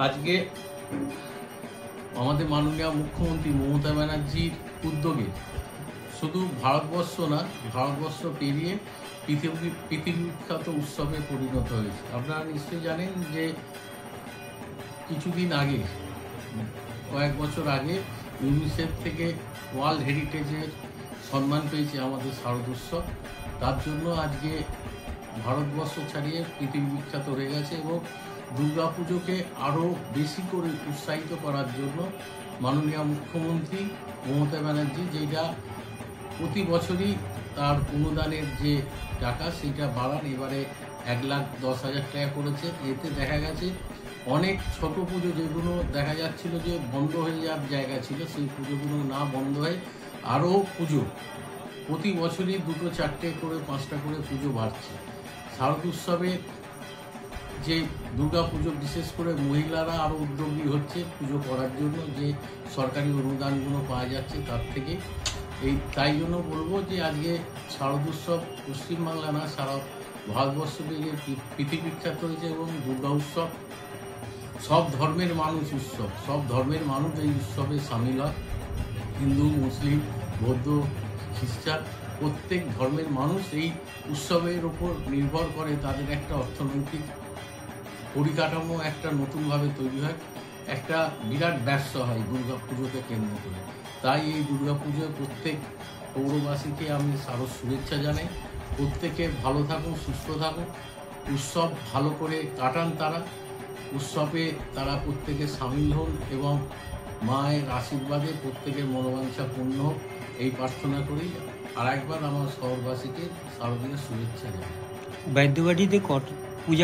আজকে আমাদের মাননীয় মুখ্যমন্ত্রী মমতা ব্যানার্জির উদ্যোগে শুধু ভারতবর্ষ না, ভারতবর্ষ পেরিয়ে পৃথিবীখ্যাত উৎসবে পরিণত হয়েছে। আপনারা নিশ্চয়ই জানেন যে কিছুদিন আগে, কয়েক বছর আগে ইউনিসেফ থেকে ওয়ার্ল্ড হেরিটেজের সম্মান পেয়েছে আমাদের শারদোৎসব। তার জন্য আজকে ভারতবর্ষ ছাড়িয়ে পৃথিবী বিখ্যাত হয়ে গেছে এবং দুর্গাপুজোকে আরও বেশি করে উৎসাহিত করার জন্য মাননীয় মুখ্যমন্ত্রী মমতা ব্যানার্জি যেটা প্রতি বছরই তার অনুদানের যে টাকা সেটা বাড়ান, এবারে 1,10,000 টাকা করেছে। এতে দেখা গেছে অনেক ছোট পুজো যেগুলো দেখা যাচ্ছিল যে বন্ধ হয়ে যাওয়ার জায়গা ছিল, সেই পুজোগুলো না বন্ধ হয়ে আরও পুজো প্রতি বছরই 2, 4টে করে 5টা করে পুজো বাড়ছে। শারদ উৎসবে যে দুর্গা পুজো বিশেষ করে মহিলারা আরও উদ্যোগী হচ্ছে পুজো করার জন্য, যে সরকারি অনুদানগুলো পাওয়া যাচ্ছে তার থেকে। তাই জন্য বলবো যে আজকে শারদ উৎসব পশ্চিমবাংলা না, সারা ভারতবর্ষ থেকে পৃথিবী বিখ্যাত হয়েছে এবং দুর্গা উৎসব সব ধর্মের মানুষ উৎসব, সব ধর্মের মানুষ এই উৎসবে সামিল হয়। হিন্দু, মুসলিম, বৌদ্ধ, খ্রিস্টান প্রত্যেক ধর্মের মানুষ এই উৎসবের ওপর নির্ভর করে। তাদের একটা অর্থনৈতিক পরিকাঠামো একটা নতুনভাবে তৈরি হয়, একটা বিরাট ব্যবসা হয় দুর্গা পুজোকে কেন্দ্র করে। তাই এই দুর্গা পুজোয় প্রত্যেক পৌরবাসীকে আমি শারদ শুভেচ্ছা জানাই। প্রত্যেকে ভালো থাকুন, সুস্থ থাকুন, উৎসব ভালো করে কাটান। তারা উৎসবে তারা প্রত্যেকে সামিল হন এবং মায়ের আশীর্বাদে প্রত্যেকের মনোবাঞ্ছা পূর্ণ হোক, এই প্রার্থনা করি। আর একবার আমার শহরবাসীকে শারদীয় শুভেচ্ছা জানাই। বাদ্যবাড়িতে